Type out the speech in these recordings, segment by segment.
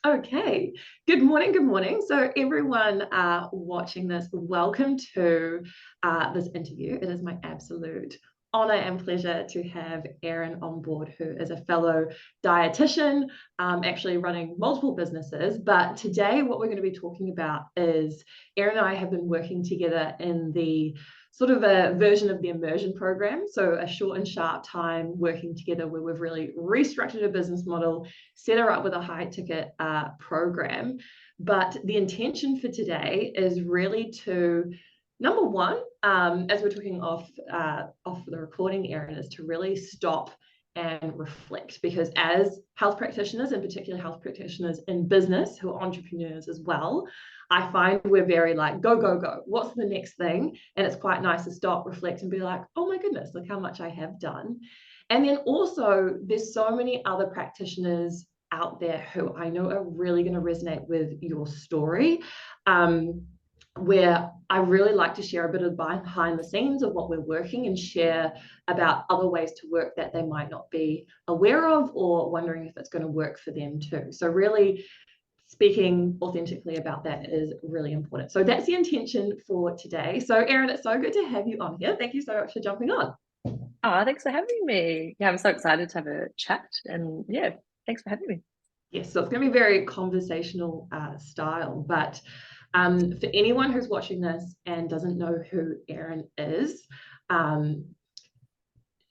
Okay. Good morning. Good morning. So, everyone watching this, welcome to this interview. It is my absolute honor and pleasure to have Erin on board, who is a fellow dietitian, actually running multiple businesses. But today, what we're going to be talking about is Erin and I have been working together in the sort of a version of the immersion program. So, a short and sharp time working together where we've really restructured a business model, set her up with a high ticket program. But the intention for today is really to, number one, as we're talking off the recording, Erin, is to really stop and reflect, because as health practitioners, in particular health practitioners in business who are entrepreneurs as well, I find we're very like, go, go, go. What's the next thing? And it's quite nice to stop, reflect, and be like, oh my goodness, look how much I have done. And then also, there's so many other practitioners out there who I know are really going to resonate with your story. Where I really like to share a bit of behind the scenes of what we're working and share about other ways to work that they might not be aware of or wondering if it's going to work for them too. So really speaking authentically about that is really important. So that's the intention for today. So Erin, it's so good to have you on here. Thank you so much for jumping on. Oh, thanks for having me. Yeah, I'm so excited to have a chat. And yeah, thanks for having me. Yes, so it's going to be very conversational style, but for anyone who's watching this and doesn't know who Erin is,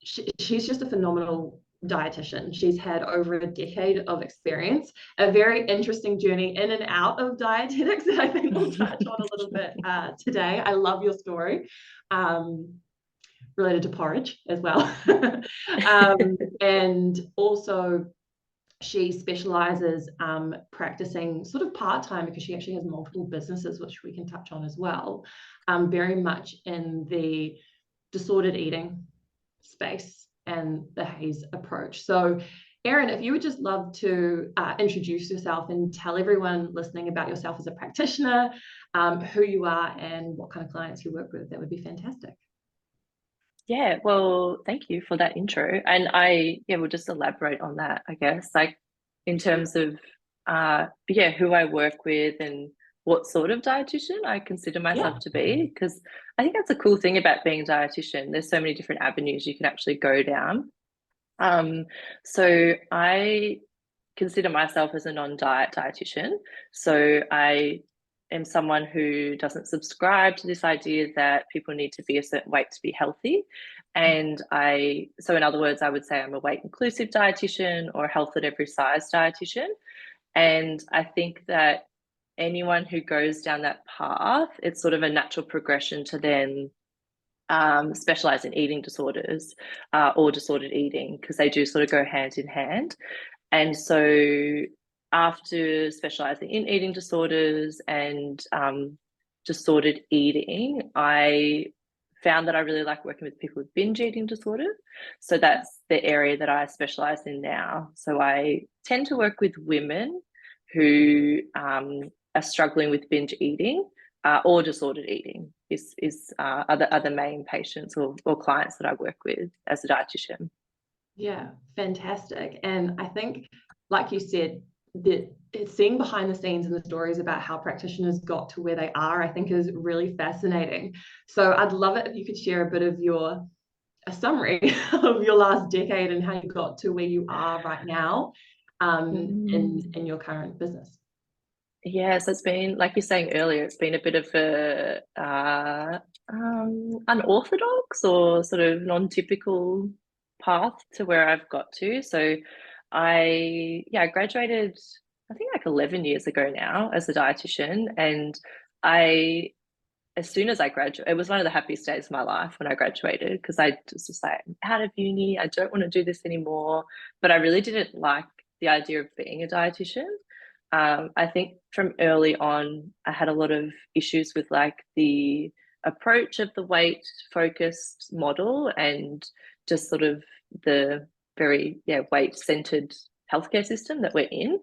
she's just a phenomenal dietitian. She's had over a decade of experience, a very interesting journey in and out of dietetics that I think we'll touch on a little bit today. I love your story. Related to porridge as well. And also she specializes practicing sort of part-time, because she actually has multiple businesses, which we can touch on as well, very much in the disordered eating space and the HAES approach. So Erin, if you would just love to introduce yourself and tell everyone listening about yourself as a practitioner, who you are and what kind of clients you work with, that would be fantastic. Yeah, well, thank you for that intro. And we'll just elaborate on that, I guess, like in terms of, who I work with and what sort of dietitian I consider myself Yeah. to be, because I think that's a cool thing about being a dietitian. There's so many different avenues you can actually go down. So I consider myself as a non-diet dietitian. So I am someone who doesn't subscribe to this idea that people need to be a certain weight to be healthy. And so in other words, I would say I'm a weight inclusive dietitian or a health at every size dietitian. And I think that anyone who goes down that path, it's sort of a natural progression to then specialize in eating disorders or disordered eating, because they do sort of go hand in hand. And so after specializing in eating disorders and disordered eating, I found that I really like working with people with binge eating disorder. So that's the area that I specialize in now. So I tend to work with women who are struggling with binge eating or disordered eating are the main patients or clients that I work with as a dietitian. Yeah, fantastic. And I think, like you said, that seeing behind the scenes and the stories about how practitioners got to where they are, I think is really fascinating. So I'd love it if you could share a bit of a summary of your last decade and how you got to where you are right now in your current business. Yeah, so it's been, like you're saying earlier, it's been a bit of a unorthodox or sort of non-typical path to where I've got to. So I graduated, I think like 11 years ago now as a dietitian. And as soon as I graduated, it was one of the happiest days of my life when I graduated, because I was just like, I'm out of uni, I don't want to do this anymore. But I really didn't like the idea of being a dietitian. I think from early on, I had a lot of issues with like the approach of the weight focused model and just sort of the very weight centered healthcare system that we're in.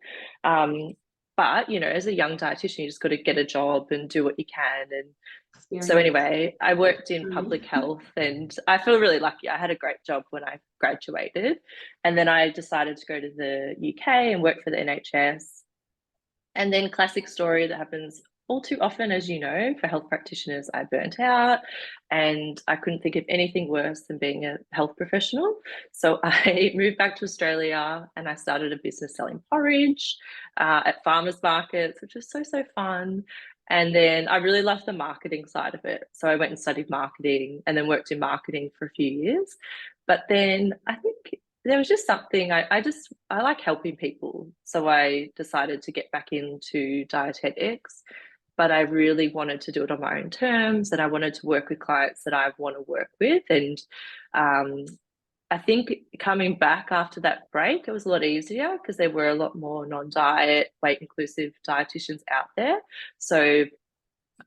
But as a young dietitian, you just got to get a job and do what you can. And so Experience. anyway, I worked in public health, and I feel really lucky. I had a great job when I graduated, and then I decided to go to the UK and work for the NHS. And then classic story that happens all too often, as you know, for health practitioners, I burnt out and I couldn't think of anything worse than being a health professional. So I moved back to Australia and I started a business selling porridge at farmers markets, which was so, so fun. And then I really loved the marketing side of it. So I went and studied marketing and then worked in marketing for a few years. But then I think there was just something I like helping people. So I decided to get back into dietetics, but I really wanted to do it on my own terms and I wanted to work with clients that I want to work with. And um, I think coming back after that break, it was a lot easier because there were a lot more non-diet, weight inclusive dietitians out there. So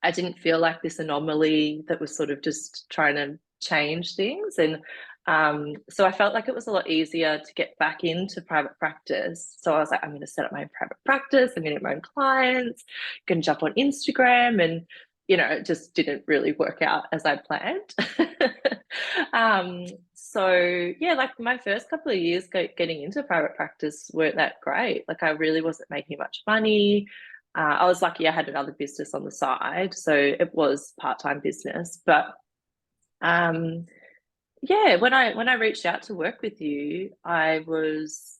I didn't feel like this anomaly that was sort of just trying to change things. And so I felt like it was a lot easier to get back into private practice. So I was like, I'm going to set up my own private practice. I'm going to get my own clients, going to jump on Instagram. And, it just didn't really work out as I planned. So, yeah, like my first couple of years getting into private practice weren't that great. Like I really wasn't making much money. I was lucky I had another business on the side, so it was part-time business. But yeah, when I reached out to work with you, I was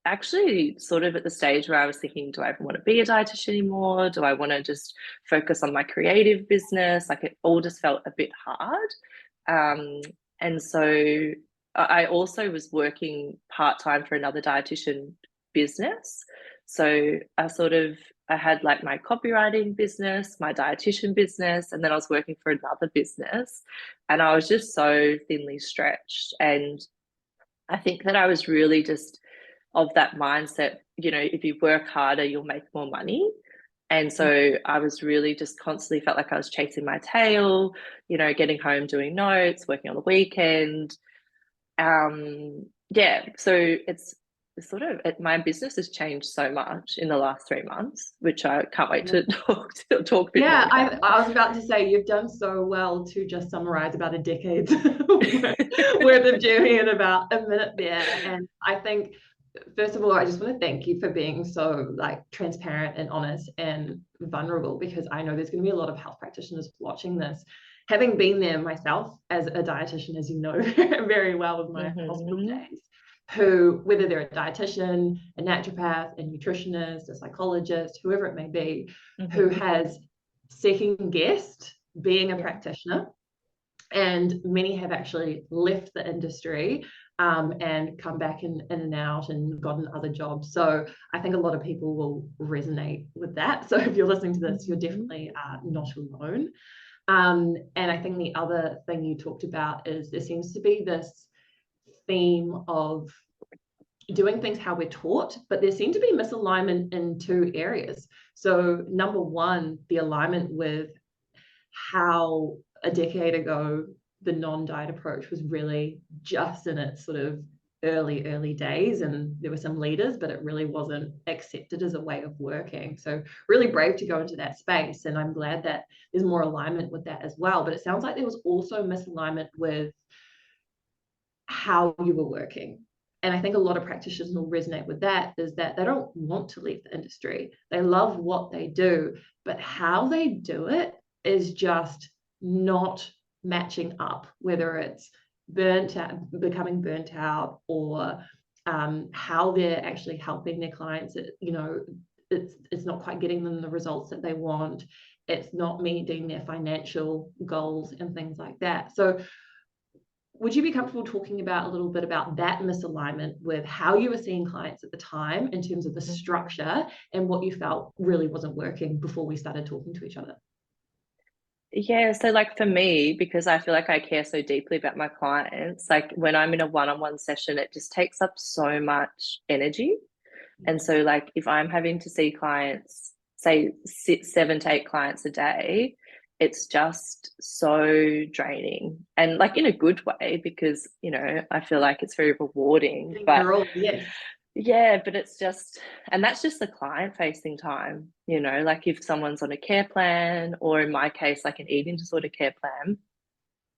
actually sort of at the stage where I was thinking, do I even want to be a dietitian anymore? Do I want to just focus on my creative business? Like it all just felt a bit hard. Um, and so I also was working part-time for another dietitian business. So I had like my copywriting business, my dietitian business, and then I was working for another business. And I was just so thinly stretched. And I think that I was really just of that mindset, if you work harder, you'll make more money. And so I was really just constantly felt like I was chasing my tail, getting home, doing notes, working on the weekend. Yeah, so it's sort of my business has changed so much in the last 3 months, which I can't wait to talk a bit more Yeah, about. I was about to say you've done so well to just summarize about a decade's worth of journey in about a minute there. And I think, first of all, I just want to thank you for being so like transparent and honest and vulnerable, because I know there's going to be a lot of health practitioners watching this, having been there myself as a dietitian, as you know very well with my hospital days, who, whether they're a dietitian, a naturopath, a nutritionist, a psychologist, whoever it may be, who has second guessed being a practitioner, and many have actually left the industry and come back in and out and gotten other jobs. So I think a lot of people will resonate with that. So if you're listening to this, you're definitely not alone. And I think the other thing you talked about is there seems to be this theme of doing things how we're taught, but there seemed to be misalignment in two areas. So number one, the alignment with how a decade ago the non-diet approach was really just in its sort of early days, and there were some leaders, but it really wasn't accepted as a way of working. So really brave to go into that space, and I'm glad that there's more alignment with that as well. But it sounds like there was also misalignment with how you were working. And I think a lot of practitioners will resonate with that, is that they don't want to leave the industry. They love what they do, but how they do it is just not matching up, whether it's burnt out, becoming burnt out, or how they're actually helping their clients. It's not quite getting them the results that they want. It's not meeting their financial goals and things like that. So would you be comfortable talking about a little bit about that misalignment with how you were seeing clients at the time in terms of the structure and what you felt really wasn't working before we started talking to each other? Yeah, so like for me, because I feel like I care so deeply about my clients, like when I'm in a one-on-one session, it just takes up so much energy. And so like if I'm having to see clients, say 7 to 8 clients a day, it's just so draining, and like in a good way, because I feel like it's very rewarding. Getting But your role, yes. yeah, but it's just, and that's just the client facing time, like if someone's on a care plan, or in my case, like an eating disorder care plan,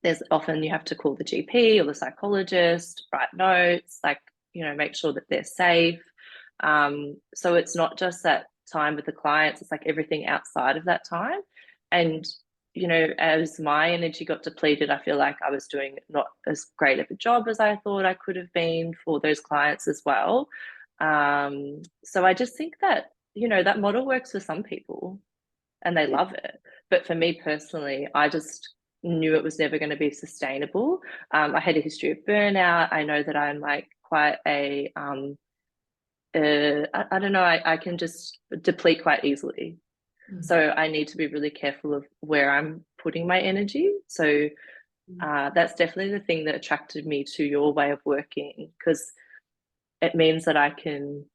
there's often you have to call the GP or the psychologist, write notes, like, make sure that they're safe. So it's not just that time with the clients, it's like everything outside of that time. And, you know, as my energy got depleted, I feel like I was doing not as great of a job as I thought I could have been for those clients as well. So I just think that, you know, that model works for some people and they love it. But for me personally, I just knew it was never going to be sustainable. I had a history of burnout. I know that I'm like quite a, I don't know, I can just deplete quite easily. So I need to be really careful of where I'm putting my energy. So that's definitely the thing that attracted me to your way of working, because it means that I can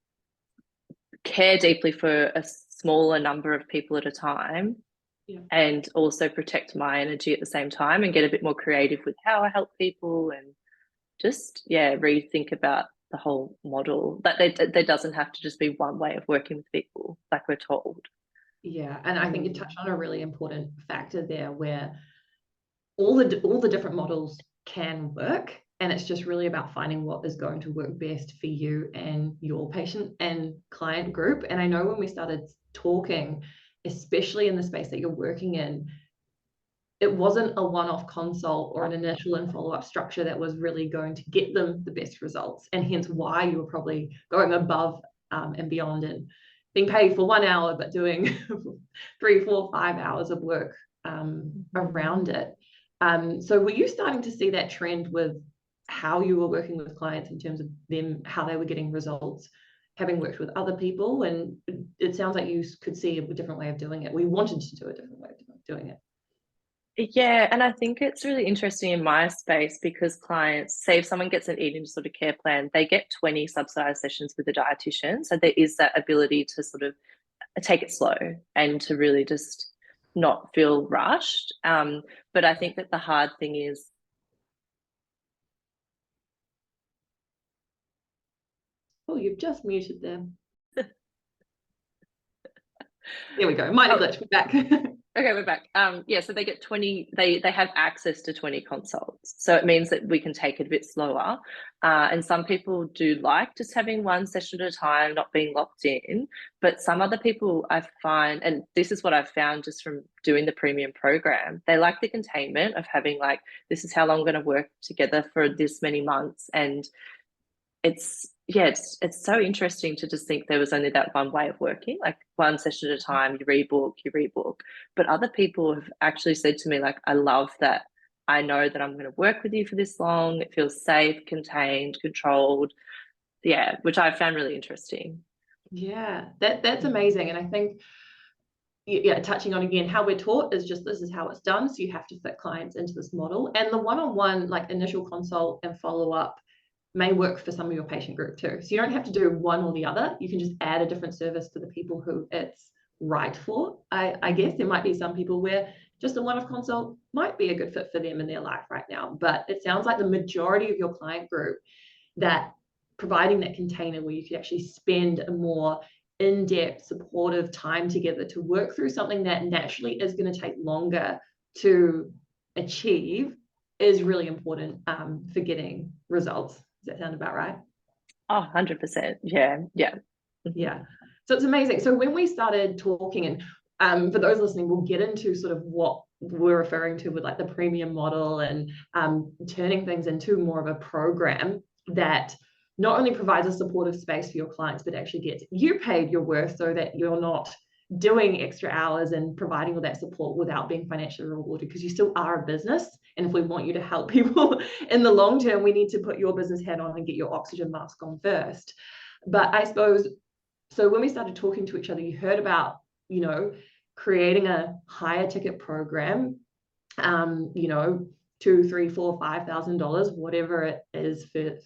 care deeply for a smaller number of people at a time, and also protect my energy at the same time and get a bit more creative with how I help people, and just rethink about the whole model. That there doesn't have to just be one way of working with people like we're told. Yeah, and I think you touched on a really important factor there, where all the different models can work, and it's just really about finding what is going to work best for you and your patient and client group. And I know when we started talking, especially in the space that you're working in, it wasn't a one-off consult or an initial and follow-up structure that was really going to get them the best results, and hence why you were probably going above and beyond and being paid for 1 hour but doing 3, 4, 5 hours of work around it. So were you starting to see that trend with how you were working with clients in terms of them, how they were getting results, having worked with other people? And it sounds like you could see a different way of doing it. We wanted to do a different way of doing it. Yeah, and I think it's really interesting in my space because clients, say if someone gets an eating disorder care plan, they get 20 subsidized sessions with a dietitian. So there is that ability to sort of take it slow and to really just not feel rushed. But I think that the hard thing is, oh, you've just muted them. There we go. Minor glitch. We're back. Okay, we're back. Yeah, so they get 20, they have access to 20 consults. So it means that we can take it a bit slower. And some people do like just having one session at a time, not being locked in. But some other people I find, and this is what I've found just from doing the premium program, they like the containment of having like, this is how long we're going to work together for this many months. And it's so interesting to just think there was only that one way of working, like one session at a time, you rebook. But other people have actually said to me, like, I love that I know that I'm going to work with you for this long. It feels safe, contained, controlled. Yeah, which I found really interesting. Yeah, that's amazing. And I think, yeah, touching on again, how we're taught is just this is how it's done. So you have to fit clients into this model. And the one-on-one, like initial consult and follow-up, may work for some of your patient group too. So you don't have to do one or the other. You can just add a different service to the people who it's right for. I guess there might be some people where just a one-off consult might be a good fit for them in their life right now. But it sounds like the majority of your client group, that providing that container where you could actually spend a more in-depth supportive time together to work through something that naturally is going to take longer to achieve, is really important for getting results. Does that sound about right? Oh, 100%. Yeah. Yeah. So it's amazing. So when we started talking, and for those listening, we'll get into sort of what we're referring to with like the premium model, and turning things into more of a program that not only provides a supportive space for your clients, but actually gets you paid your worth, so that you're not doing extra hours and providing all that support without being financially rewarded, because you still are a business. And if we want you to help people in the long term, we need to put your business hat on and get your oxygen mask on first. But I suppose, so when we started talking to each other, you heard about, creating a higher ticket program, $2, $3, $4, $5,000, whatever it is for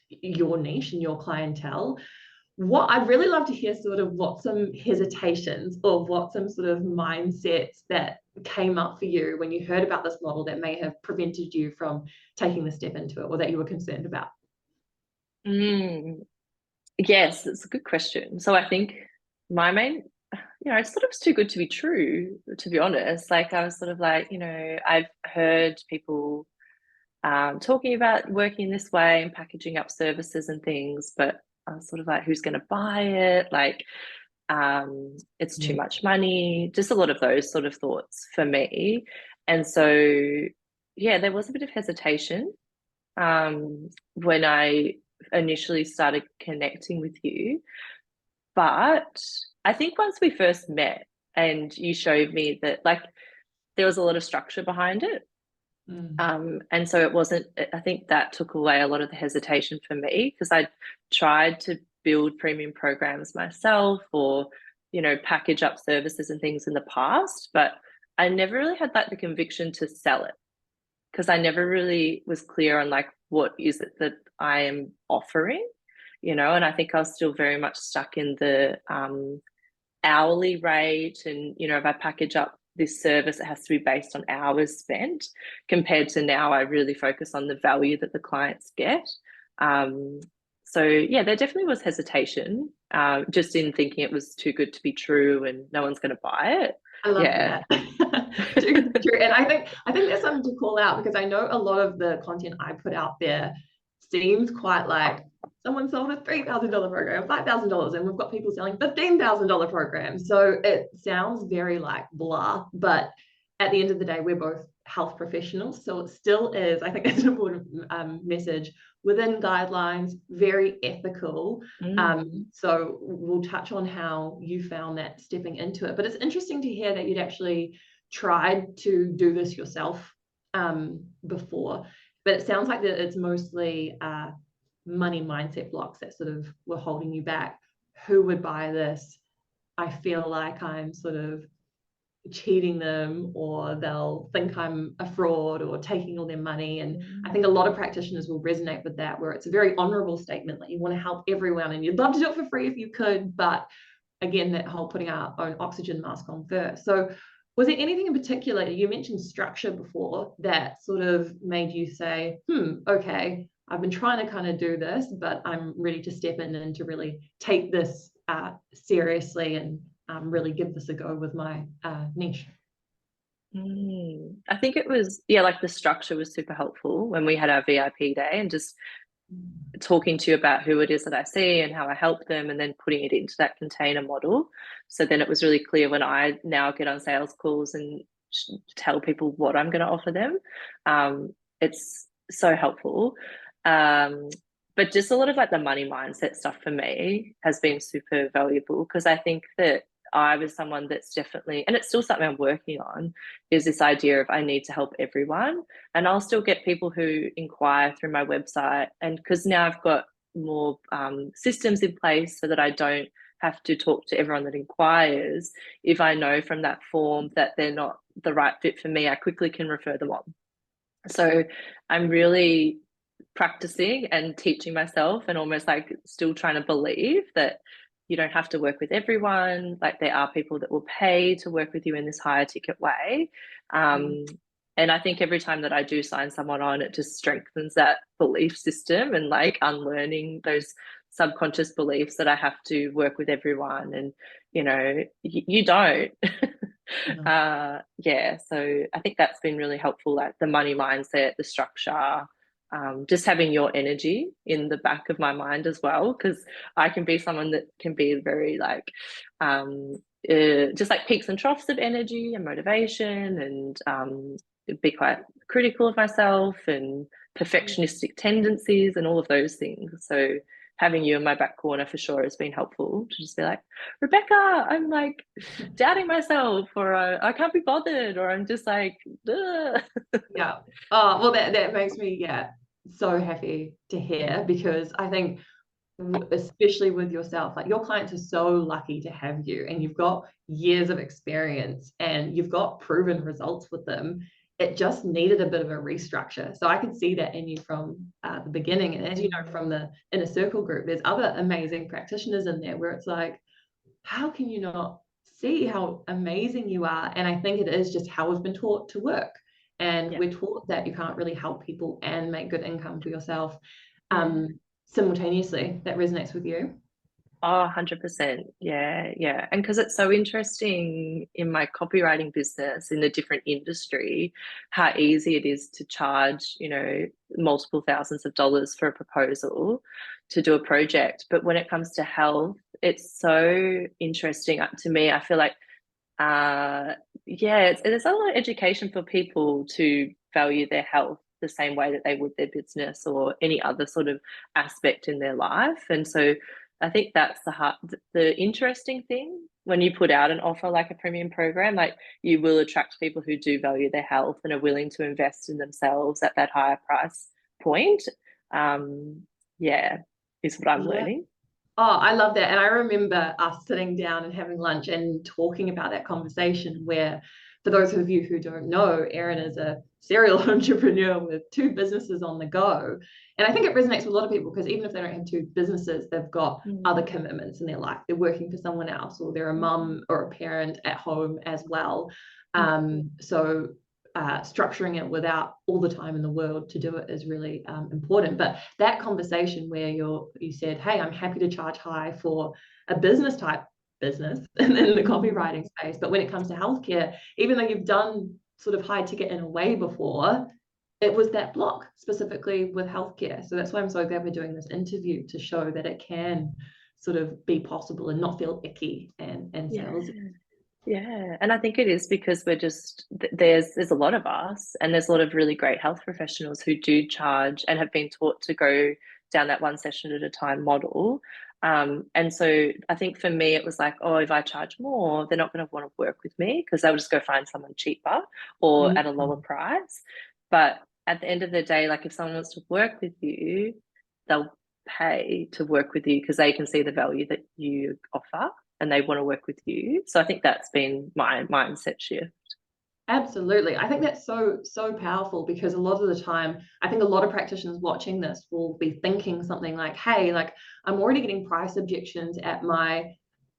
your niche and your clientele. What I'd really love to hear sort of what some hesitations or what some sort of mindsets that came up for you when you heard about this model that may have prevented you from taking the step into it, or that you were concerned about. Yes, it's a good question. So I think my main, I thought it was too good to be true, to be honest. Like I was sort of like, I've heard people talking about working this way and packaging up services and things, but I was sort of like, who's going to buy it? Like, It's too Yeah. much money, just a lot of those sort of thoughts for me. And so, yeah, there was a bit of hesitation when I initially started connecting with you. But I think once we first met and you showed me that, like, there was a lot of structure behind it. Mm. And so it wasn't, I think that took away a lot of the hesitation for me because I tried to build premium programs myself or, package up services and things in the past, but I never really had like the conviction to sell it because I never really was clear on like what is it that I am offering, and I think I was still very much stuck in the hourly rate and if I package up this service it has to be based on hours spent compared to now I really focus on the value that the clients get. So yeah, there definitely was hesitation, just in thinking it was too good to be true and no one's going to buy it. I love Yeah. that. Too good to be true. And I think there's something to call out because I know a lot of the content I put out there seems quite like someone sold a $3,000 program, $5,000, and we've got people selling $15,000 programs. So it sounds very like blah, but at the end of the day, we're both health professionals. So it still is, I think that's an important message within guidelines, very ethical. So we'll touch on how you found that stepping into it. But it's interesting to hear that you'd actually tried to do this yourself before. But it sounds like that it's mostly money mindset blocks that sort of were holding you back. Who would buy this? I feel like I'm sort of cheating them, or they'll think I'm a fraud or taking all their money. And I think a lot of practitioners will resonate with that, where it's a very honorable statement that you want to help everyone and you'd love to do it for free if you could, but again, that whole putting our own oxygen mask on first. So was there anything in particular, you mentioned structure before, that sort of made you say, okay, I've been trying to kind of do this, but I'm ready to step in and to really take this seriously and really give this a go with my niche? I think it was, yeah, like the structure was super helpful when we had our VIP day and just talking to you about who it is that I see and how I help them and then putting it into that container model. So then it was really clear when I now get on sales calls and tell people what I'm going to offer them. It's so helpful. But just a lot of like the money mindset stuff for me has been super valuable because I think that I was someone that's definitely, and it's still something I'm working on, is this idea of I need to help everyone. And I'll still get people who inquire through my website. And because now I've got more systems in place so that I don't have to talk to everyone that inquires. If I know from that form that they're not the right fit for me, I quickly can refer them on. So I'm really practicing and teaching myself and almost like still trying to believe that you don't have to work with everyone. Like there are people that will pay to work with you in this higher ticket way. And I think every time that I do sign someone on, it just strengthens that belief system and like unlearning those subconscious beliefs that I have to work with everyone. And, you don't. Yeah. So I think that's been really helpful, like the money mindset, the structure, just having your energy in the back of my mind as well, because I can be someone that can be very like just like peaks and troughs of energy and motivation and be quite critical of myself and perfectionistic tendencies and all of those things. So having you in my back corner for sure has been helpful to just be like, Rebecca, I'm like doubting myself, or I can't be bothered, or I'm just like, ugh. Yeah. Oh, well, that makes me, so happy to hear, because I think especially with yourself, like your clients are so lucky to have you, and you've got years of experience and you've got proven results with them. It just needed a bit of a restructure. So I could see that in you from the beginning. And as you know, from the inner circle group, there's other amazing practitioners in there where it's like, how can you not see how amazing you are? And I think it is just how we've been taught to work. And we're taught that you can't really help people and make good income for yourself simultaneously. That resonates with you? Oh, 100%. Yeah, yeah. And because it's so interesting in my copywriting business in a different industry, how easy it is to charge, multiple thousands of dollars for a proposal to do a project. But when it comes to health, it's so interesting to me. I feel like yeah, there's a lot of education for people to value their health the same way that they would their business or any other sort of aspect in their life. And so I think that's the interesting thing when you put out an offer like a premium program, like you will attract people who do value their health and are willing to invest in themselves at that higher price point. Um, yeah, is what I'm Yeah. learning. Oh, I love that. And I remember us sitting down and having lunch and talking about that conversation where, for those of you who don't know, Erin is a serial entrepreneur with two businesses on the go. And I think it resonates with a lot of people because even if they don't have two businesses, they've got other commitments in their life. They're working for someone else, or they're a mum or a parent at home as well. So structuring it without all the time in the world to do it is really important. But that conversation where you said, hey, I'm happy to charge high for a business type business in the copywriting space, but when it comes to healthcare, even though you've done sort of high ticket in a way before, it was that block specifically with healthcare. So that's why I'm so glad we're doing this interview, to show that it can sort of be possible and not feel icky and Yeah. salesy. Yeah, and I think it is because we're just there's a lot of us, and there's a lot of really great health professionals who do charge and have been taught to go down that one session at a time model. And so I think for me it was like, oh, if I charge more, they're not going to want to work with me because they'll just go find someone cheaper or at a lower Mm. price. But at the end of the day, like if someone wants to work with you, they'll pay to work with you because they can see the value that you offer and they want to work with you. So I think that's been my mindset shift. Absolutely. I think that's so powerful because a lot of the time, I think a lot of practitioners watching this will be thinking something like, hey, like I'm already getting price objections at my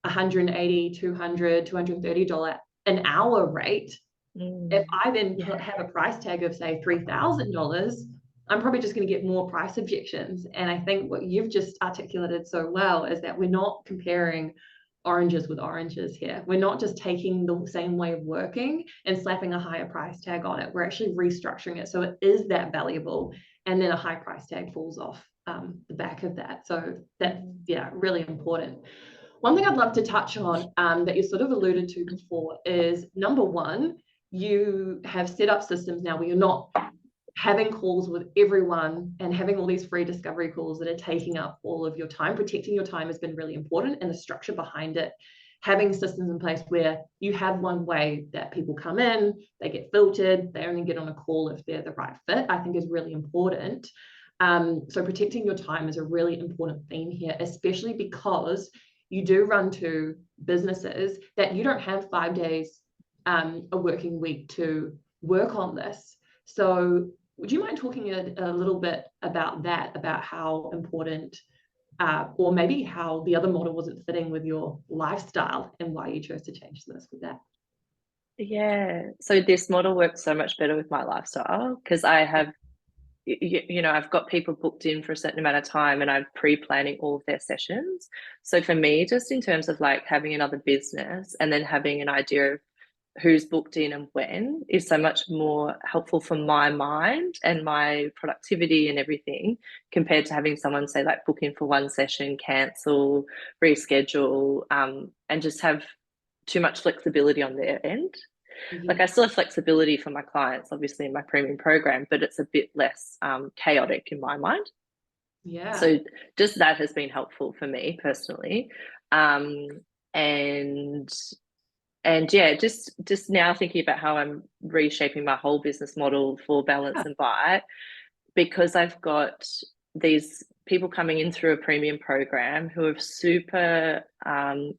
180, 200, $230 an hour rate. If I then Yeah. have a price tag of say $3,000, I'm probably just going to get more price objections. And I think what you've just articulated so well is that we're not comparing oranges with oranges here. We're not just taking the same way of working and slapping a higher price tag on it. We're actually restructuring it so it is that valuable, and then a high price tag falls off the back of that. So that's, yeah, really important. One thing I'd love to touch on that you sort of alluded to before is, number one, you have set up systems now where you're not having calls with everyone and having all these free discovery calls that are taking up all of your time. Protecting your time has been really important, and the structure behind it, having systems in place where you have one way that people come in, they get filtered, they only get on a call if they're the right fit, I think is really important. So protecting your time is a really important theme here, especially because you do run two businesses that you don't have 5 days a working week to work on this. So would you mind talking a little bit about that, about how important, or maybe how the other model wasn't fitting with your lifestyle and why you chose to change this with that? Yeah. So this model works so much better with my lifestyle because I have, I've got people booked in for a certain amount of time and I'm pre-planning all of their sessions. So for me, just in terms of like having another business and then having an idea of who's booked in and when is so much more helpful for my mind and my productivity and everything compared to having someone say like book in for one session, cancel, reschedule, and just have too much flexibility on their end. Like I Yes. still have flexibility for my clients, obviously in my premium program, but it's a bit less chaotic in my mind. Yeah. So just that has been helpful for me personally. Um, and yeah, just now thinking about how I'm reshaping my whole business model for Balance Yeah. and Bite, because I've got these people coming in through a premium program who are super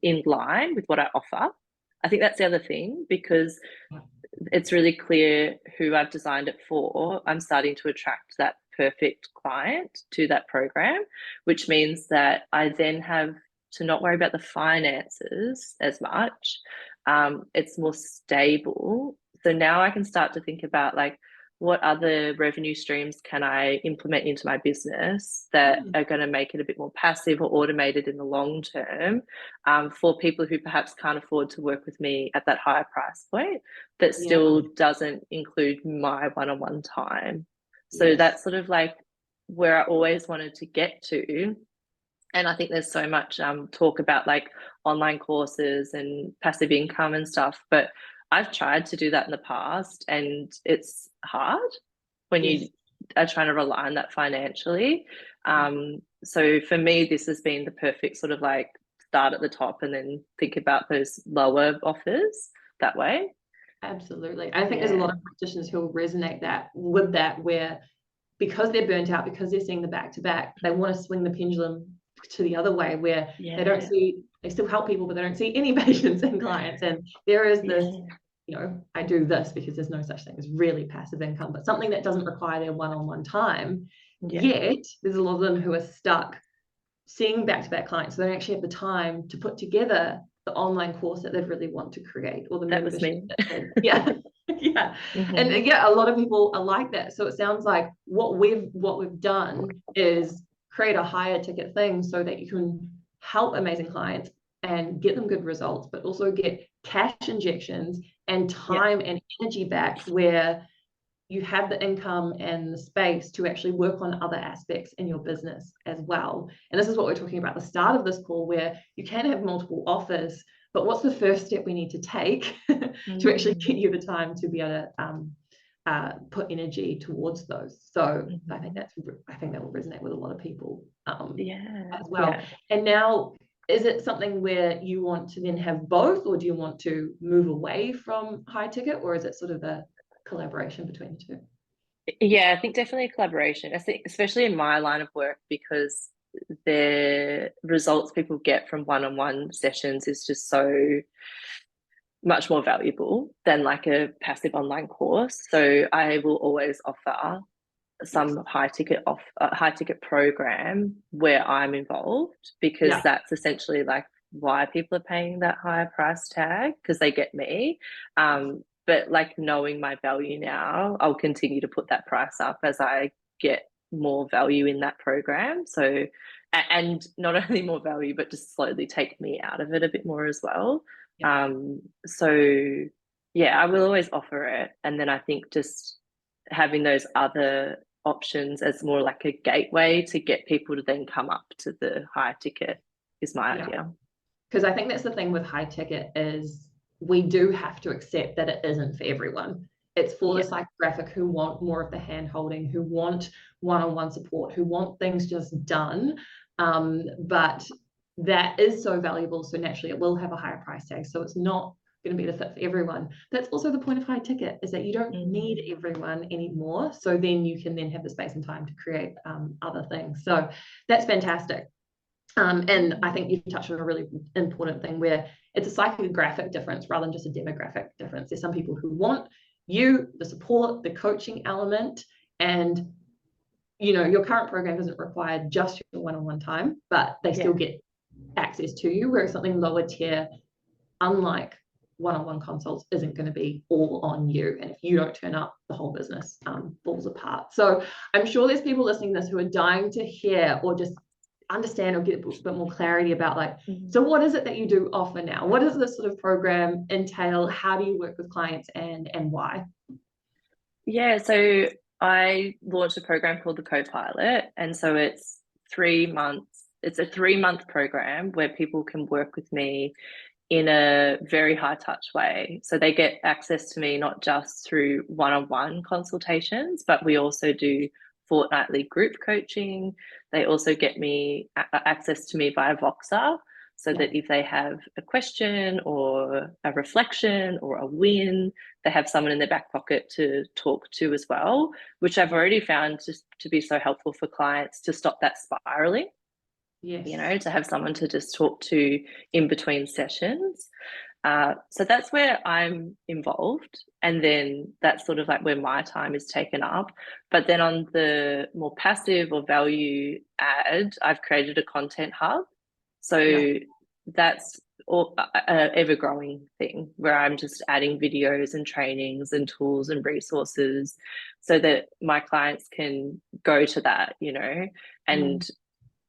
in line with what I offer. I think that's the other thing because it's really clear who I've designed it for. I'm starting to attract that perfect client to that program, which means that I then have to not worry about the finances as much. It's more stable. So now I can start to think about like, what other revenue streams can I implement into my business that Mm. are going to make it a bit more passive or automated in the long term, for people who perhaps can't afford to work with me at that higher price point that Yeah. still doesn't include my one-on-one time. So Yes. that's sort of like where I always wanted to get to. And I think there's so much talk about like online courses and passive income and stuff, but I've tried to do that in the past and it's hard when Yes, you are trying to rely on that financially. So for me, this has been the perfect sort of like start at the top and then think about those lower offers that way. absolutely. I think there's a lot Yeah. of practitioners who will resonate that with that, where because they're burnt out, because they're seeing the back to back, they want to swing the pendulum to the other way, where Yeah. they still help people, but they don't see any patients and clients. And there is this, Yeah. I do this because there's no such thing as really passive income, but something that doesn't require their one-on-one time. Yeah. Yet there's a lot of them who are stuck seeing back-to-back clients, so they don't actually have the time to put together the online course that they really want to create, or the That was membership me. yeah. Yeah. And Hmm. yeah, a lot of people are like that. So it sounds like what we've done is create a higher ticket thing so that you can help amazing clients and get them good results, but also get cash injections and Yeah. time and energy back, where you have the income and the space to actually work on other aspects in your business as well. And this is what we're talking about at the start of this call, where you can have multiple offers, but what's the first step we need to take to actually Mm. get you the time to be able to put energy towards those? So Hmm. I think that will resonate with a lot of people Yeah. as well. Yeah. And now, is it something where you want to then have both, or do you want to move away from high ticket, or is it sort of a collaboration between the two? Yeah, I think definitely a collaboration. I think especially in my line of work because the results people get from one-on-one sessions is just so much more valuable than like a passive online course. So I will always offer Yes. some high ticket program where I'm involved because Yeah. that's essentially like why people are paying that higher price tag because they get me. But like knowing my value now, I'll continue to put that price up as I get more value in that program. So, and not only more value, but just slowly take me out of it a bit more as well. Yeah. So yeah, I will always offer it. And then I think just having those other options as more like a gateway to get people to then come up to the higher ticket is my Yeah. idea. Because I think that's the thing with high ticket is we do have to accept that it isn't for everyone. It's for the Yeah. psychographic who want more of the hand holding, who want one-on-one support, who want things just done. But that is so valuable. So naturally it will have a higher price tag. So it's not going to be the fit for everyone. That's also the point of high ticket, is that you don't Mm. need everyone anymore. So then you can then have the space and time to create other things. So that's fantastic. And I think you touched on a really important thing, where it's a psychographic difference rather than just a demographic difference. There's some people who want you, the support, the coaching element, and your current program doesn't require just your one-on-one time, but they still Yeah. get access to you. Whereas something lower tier, unlike one-on-one consults, isn't going to be all on you. And if you don't turn up, the whole business falls apart. So I'm sure there's people listening to this who are dying to hear or just understand or get a bit more clarity about, like, Mm. so what is it that you do offer now? What does this sort of program entail? How do you work with clients, and why? Yeah. So I launched a program called the Co-Pilot. And so it's 3 months. It's a 3 month program where people can work with me in a very high touch way. So they get access to me not just through one on one consultations, but we also do fortnightly group coaching. They also get me access to me via Voxer. So Yeah. that if they have a question or a reflection or a win, they have someone in their back pocket to talk to as well, which I've already found just to be so helpful for clients to stop that spiraling, Yes. to have someone to just talk to in between sessions. So that's where I'm involved. And then that's sort of like where my time is taken up. But then on the more passive or value add, I've created a content hub. Yeah. So that's a ever growing thing where I'm just adding videos and trainings and tools and resources so that my clients can go to that, Mm.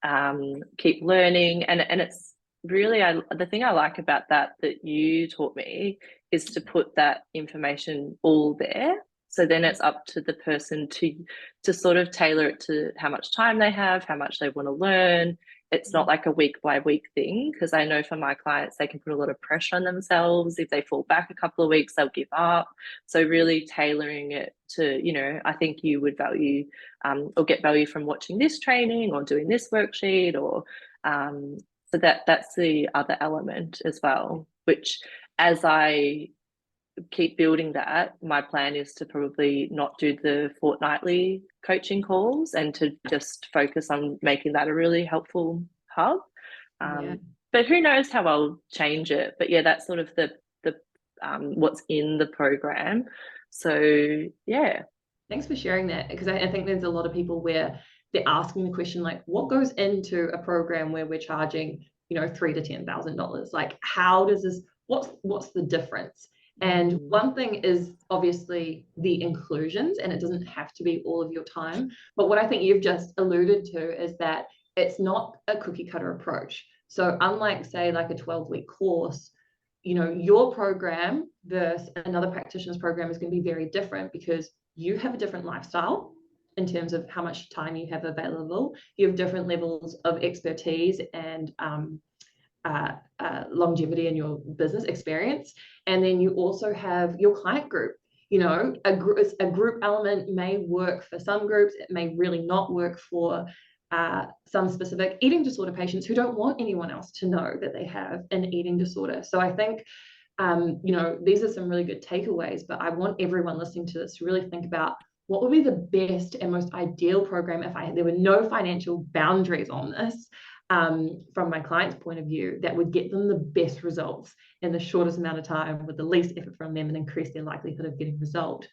and keep learning. And it's really, the thing I like about that you taught me is to put that information all there. So then it's up to the person to sort of tailor it to how much time they have, how much they want to learn. it's not like a week by week thing, because I know for my clients, they can put a lot of pressure on themselves. If they fall back a couple of weeks, they'll give up. So really tailoring it to, I think you would value or get value from watching this training or doing this worksheet, or so that's the other element as well, which as I keep building that, my plan is to probably not do the fortnightly coaching calls and to just focus on making that a really helpful hub. Yeah. But who knows how I'll change it. But yeah, that's sort of the what's in the program. So yeah. Thanks for sharing that, because I think there's a lot of people where they're asking the question, like, what goes into a program where we're charging, $3,000 to $10,000? Like, how does this, what's the difference? And one thing is obviously the inclusions, and it doesn't have to be all of your time. But what I think you've just alluded to is that it's not a cookie cutter approach. So unlike, say, like a 12-week course, your program versus another practitioner's program is going to be very different, because you have a different lifestyle in terms of how much time you have available. You have different levels of expertise and longevity in your business experience. And then you also have your client group. A group element may work for some groups. It may really not work for some specific eating disorder patients who don't want anyone else to know that they have an eating disorder. So I think these are some really good takeaways, but I want everyone listening to this to really think about what would be the best and most ideal program if there were no financial boundaries on this, from my client's point of view, that would get them the best results in the shortest amount of time with the least effort from them and increase their likelihood of getting result.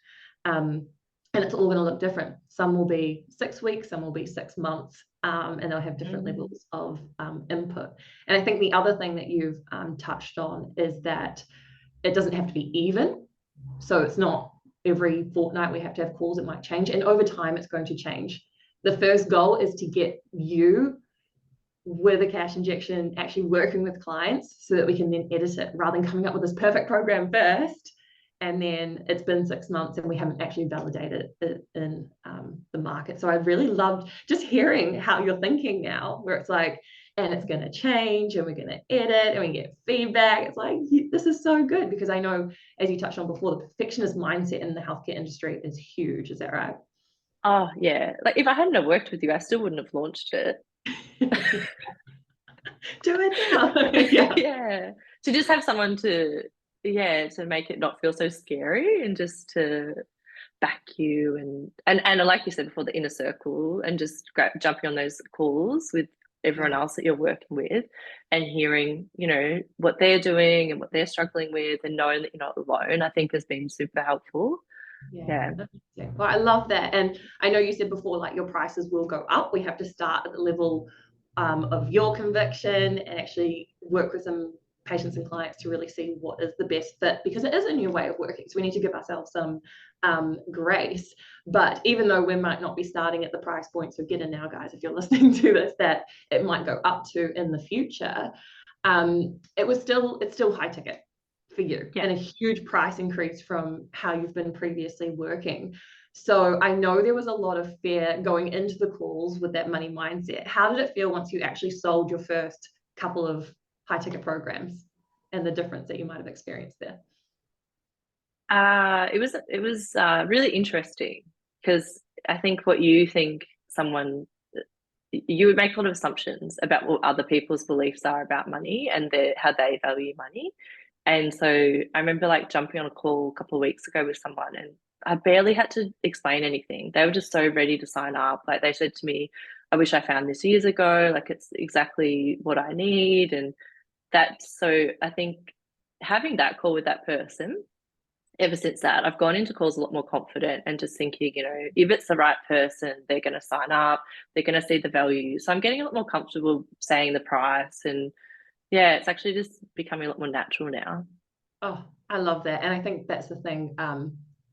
And it's all going to look different. Some will be 6 weeks, some will be 6 months, and they'll have different levels of input. And I think the other thing that you've touched on is that it doesn't have to be even. So it's not every fortnight we have to have calls. It might change. And over time, it's going to change. The first goal is to get you with a cash injection actually working with clients so that we can then edit it, rather than coming up with this perfect program first and then it's been 6 months and we haven't actually validated it in the market. So I really loved just hearing how you're thinking now, where it's like, and it's going to change and we're going to edit and we get feedback. It's like, this is so good, because I know, as you touched on before, the perfectionist mindset in the healthcare industry is huge. Is that right? Oh yeah. Like if I hadn't have worked with you, I still wouldn't have launched it. Do it now. Yeah. Yeah. To just have someone to make it not feel so scary, and just to back you, and like you said before, the inner circle, and just jumping on those calls with everyone else that you're working with and hearing, what they're doing and what they're struggling with, and knowing that you're not alone, I think has been super helpful. Yeah. Well, I love that. And I know you said before, like, your prices will go up. We have to start at the level of your conviction and actually work with some patients and clients to really see what is the best fit, because it is a new way of working. So we need to give ourselves some grace. But even though we might not be starting at the price point, so get in now, guys, if you're listening to this, that it might go up to in the future, it's still high ticket for you, and a huge price increase from how you've been previously working. So I know there was a lot of fear going into the calls with that money mindset. How did it feel once you actually sold your first couple of high ticket programs, and the difference that you might have experienced there? It was really interesting, because I think what you think you would make a lot of assumptions about what other people's beliefs are about money and how they value money. And so I remember like jumping on a call a couple of weeks ago with someone, and I barely had to explain anything. They were just so ready to sign up. Like they said to me, I wish I found this years ago. Like it's exactly what I need. And so I think having that call with that person, ever since that, I've gone into calls a lot more confident and just thinking, if it's the right person, they're going to sign up, they're going to see the value. So I'm getting a lot more comfortable saying the price, and yeah, it's actually just becoming a lot more natural now. Oh, I love that. And I think that's the thing.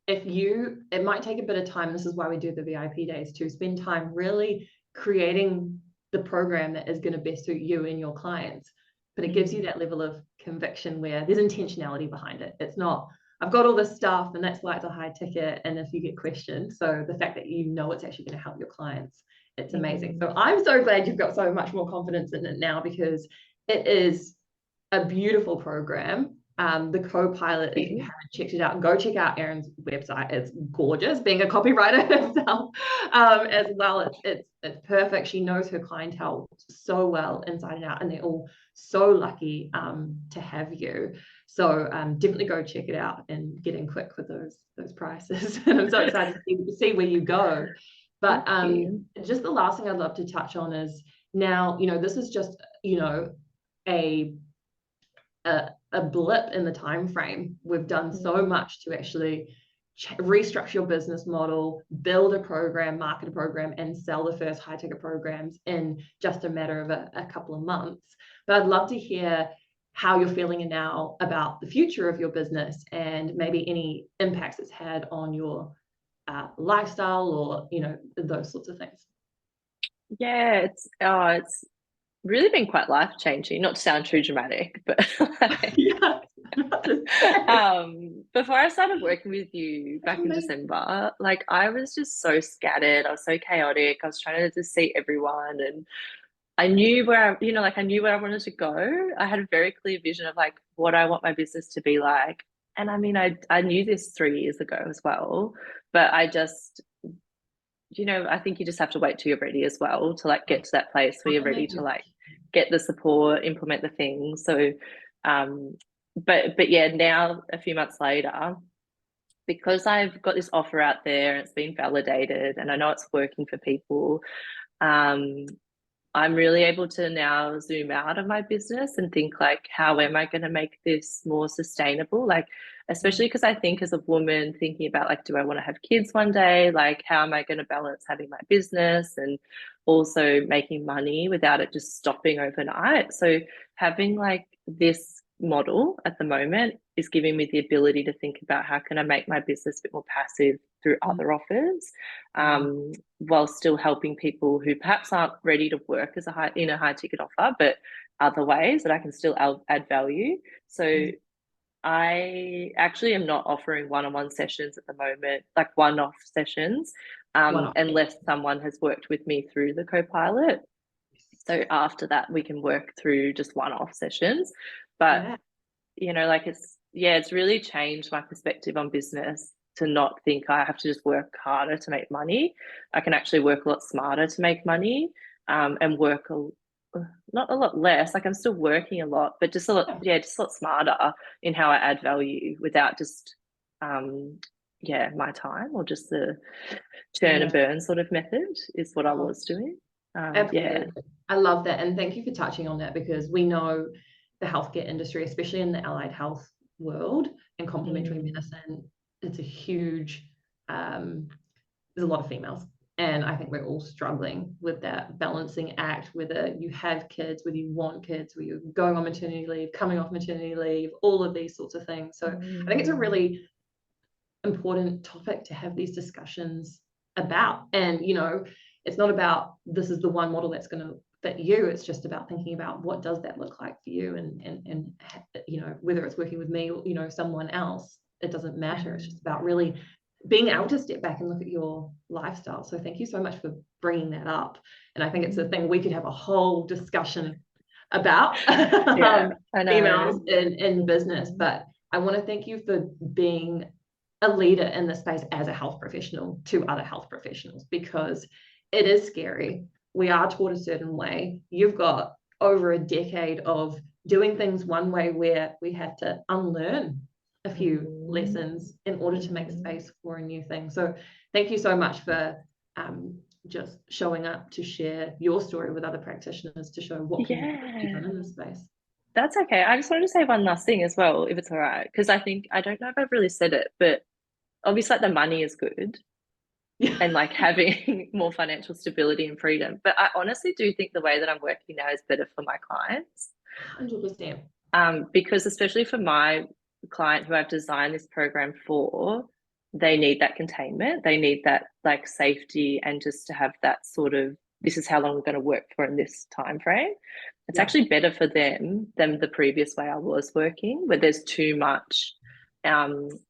It might take a bit of time. This is why we do the VIP days, to spend time really creating the program that is going to best suit you and your clients. But it gives you that level of conviction where there's intentionality behind it. It's not, I've got all this stuff and that's why it's a high ticket, and if you get questioned. So the fact that it's actually going to help your clients it's amazing. So I'm so glad you've got so much more confidence in it now, because it is a beautiful program. The Co-Pilot, if you haven't checked it out, go check out Erin's website. It's gorgeous, being a copywriter herself as well. It's perfect. She knows her clientele so well inside and out, and they're all so lucky to have you. So definitely go check it out and get in quick with those prices. And I'm so excited to see where you go. But just the last thing I'd love to touch on is, now, this is just, a blip in the time frame. We've done so much to actually restructure your business model, build a program, market a program, and sell the first high ticket programs in just a matter of a couple of months. But I'd love to hear how you're feeling now about the future of your business, and maybe any impacts it's had on your lifestyle, or those sorts of things. Yeah, it's really been quite life-changing, not to sound too dramatic, but Yeah. Before I started working with you back in December, like, I was just so scattered, I was so chaotic, I was trying to just see everyone, and I knew where I knew where I wanted to go. I had a very clear vision of like what I want my business to be like. And I mean, I knew this 3 years ago as well, but I just, I think you just have to wait till you're ready as well to like get to that place where you're ready to like get the support, implement the things. So, but yeah, now a few months later, because I've got this offer out there and it's been validated and I know it's working for people, I'm really able to now zoom out of my business and think like, how am I going to make this more sustainable? Like, especially because I think as a woman thinking about like, do I want to have kids one day? Like, how am I going to balance having my business and also making money without it just stopping overnight? So having like this model at the moment is giving me the ability to think about how can I make my business a bit more passive through other offers, while still helping people who perhaps aren't ready to work as a high ticket offer, but other ways that I can still add value. So I actually am not offering one-on-one sessions at the moment, like one-off sessions, unless someone has worked with me through the Co-Pilot. So after that, we can work through just one-off sessions. But it's really changed my perspective on business, to not think I have to just work harder to make money. I can actually work a lot smarter to make money, and work not a lot less. Like, I'm still working a lot, but just a lot smarter in how I add value without just my time, or just the churn and burn sort of method is what I was doing. Absolutely. I love that. And thank you for touching on that, because we know the healthcare industry, especially in the allied health world and complementary medicine, it's a huge, there's a lot of females. And I think we're all struggling with that balancing act, whether you have kids, whether you want kids, whether you're going on maternity leave, coming off maternity leave, all of these sorts of things. So I think it's a really important topic to have these discussions about. And, it's not about this is the one model that's going to fit you. It's just about thinking about what does that look like for you, and whether it's working with me or, someone else, it doesn't matter. It's just about really being able to step back and look at your lifestyle. So thank you so much for bringing that up. And I think it's a thing we could have a whole discussion about, females in business. But I want to thank you for being a leader in this space as a health professional to other health professionals, because it is scary. We are taught a certain way. You've got over a decade of doing things one way, where we have to unlearn a few lessons in order to make space for a new thing. So thank you so much for just showing up to share your story with other practitioners, to show what can be done in this space. That's okay. I just wanted to say one last thing as well, if it's all right, because I don't know if I've really said it, but obviously like the money is good. And like having more financial stability and freedom. But I honestly do think the way that I'm working now is better for my clients. 100%. Because especially for my client who I've designed this program for, they need that containment. They need that like safety, and just to have that sort of, this is how long we're going to work for in this time frame. It's actually better for them than the previous way I was working, where there's too much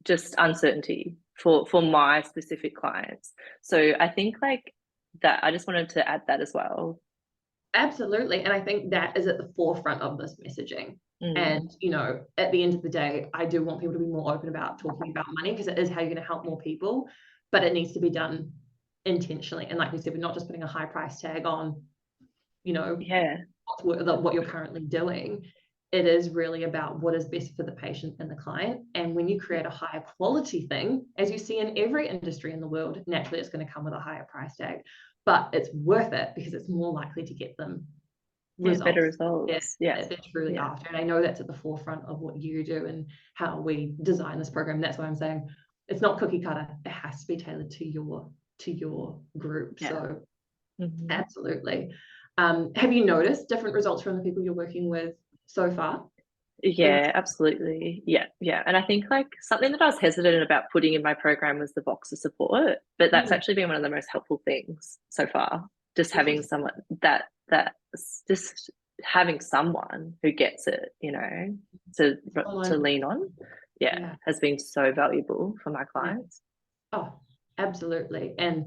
just uncertainty for my specific clients. So I think like that I just wanted to add that as well. Absolutely. And I think that is at the forefront of this messaging. Mm. And, at the end of the day, I do want people to be more open about talking about money because it is how you're going to help more people, but it needs to be done intentionally. And like we said, we're not just putting a high price tag on, Yeah. what you're currently doing. It is really about what is best for the patient and the client. And when you create a higher quality thing, as you see in every industry in the world, naturally it's going to come with a higher price tag, but it's worth it because it's more likely to get them Yeah, better results. Yeah, results. Yeah. they're truly Yeah. after. And I know that's at the forefront of what you do and how we design this program. That's why I'm saying it's not cookie cutter. It has to be tailored to your group. Yeah. So Mm-hmm. absolutely. Have you noticed different results from the people you're working with so far? Yeah, absolutely. Yeah, yeah. And I think like something that I was hesitant about putting in my program was the box of support, but that's actually been one of the most helpful things so far. Just having Interesting. someone that just having someone who gets it, to lean on, yeah, Yeah. has been so valuable for my Yeah. clients. Oh, absolutely. And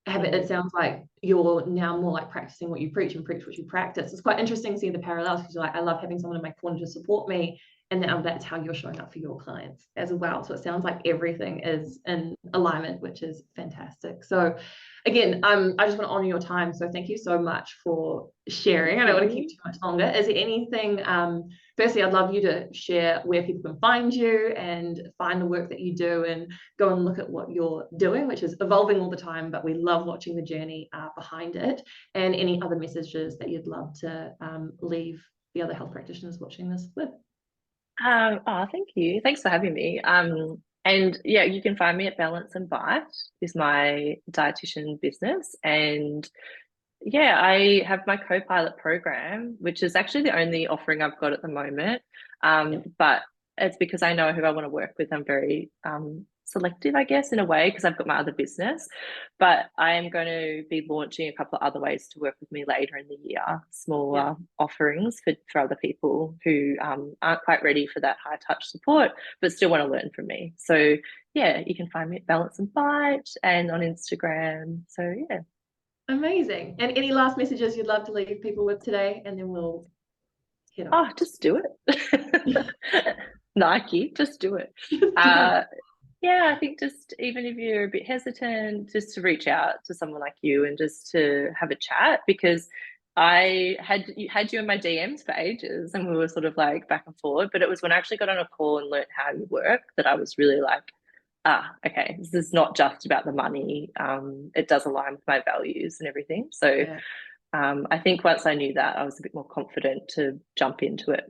it Mm. sounds like you're now more like practicing what you preach and preach what you practice. It's quite interesting to see the parallels because you're like, I love having someone in my corner to support me. And now that's how you're showing up for your clients as well. So it sounds like everything is in alignment, which is fantastic. So again, I just want to honor your time. So thank you so much for sharing. I don't want to keep too much longer. Is there anything, firstly, I'd love you to share where people can find you and find the work that you do and go and look at what you're doing, which is evolving all the time, but we love watching the journey behind it. And any other messages that you'd love to leave the other health practitioners watching this with. Oh, thank you. Thanks for having me. And yeah, you can find me at Balance and Bite is my dietitian business. And yeah, I have my co-pilot program, which is actually the only offering I've got at the moment. Yep. But it's because I know who I want to work with. I'm very selective, I guess, in a way, because I've got my other business. But I am going to be launching a couple of other ways to work with me later in the year, Yep. smaller offerings for other people who aren't quite ready for that high touch support, but still want to learn from me. So yeah, you can find me at Balance and Bite and on Instagram. So yeah. Amazing. And any last messages you'd love to leave people with today? And then we'll head off. Oh, just do it. Nike, just do it. Do it. Yeah, I think just even if you're a bit hesitant, just to reach out to someone like you and just to have a chat because I had you in my DMs for ages and we were sort of like back and forward. But it was when I actually got on a call and learned how you work that I was really like, okay, this is not just about the money. It does align with my values and everything. So Yeah. I think once I knew that, I was a bit more confident to jump into it.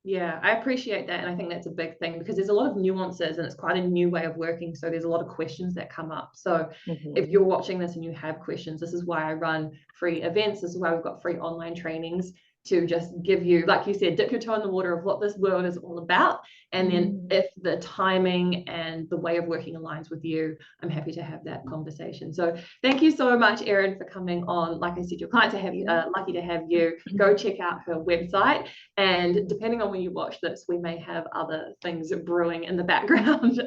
Yeah, I appreciate that. And I think that's a big thing because there's a lot of nuances and it's quite a new way of working. So there's a lot of questions that come up. So if Mm-hmm. you're watching this and you have questions, this is why I run free events. This is why we've got free online trainings to just give you, like you said, dip your toe in the water of what this world is all about. And then Mm. if the timing and the way of working aligns with you, I'm happy to have that conversation. So thank you so much, Erin, for coming on. Like I said, your clients are lucky to have you. Go check out her website. And depending on when you watch this, we may have other things brewing in the background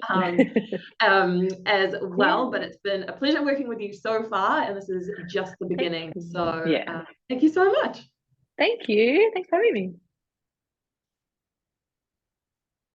as well. Yeah, But it's been a pleasure working with you so far. And this is just the thank beginning. you. So Yeah, thank you so much. thank you. Thanks for having me.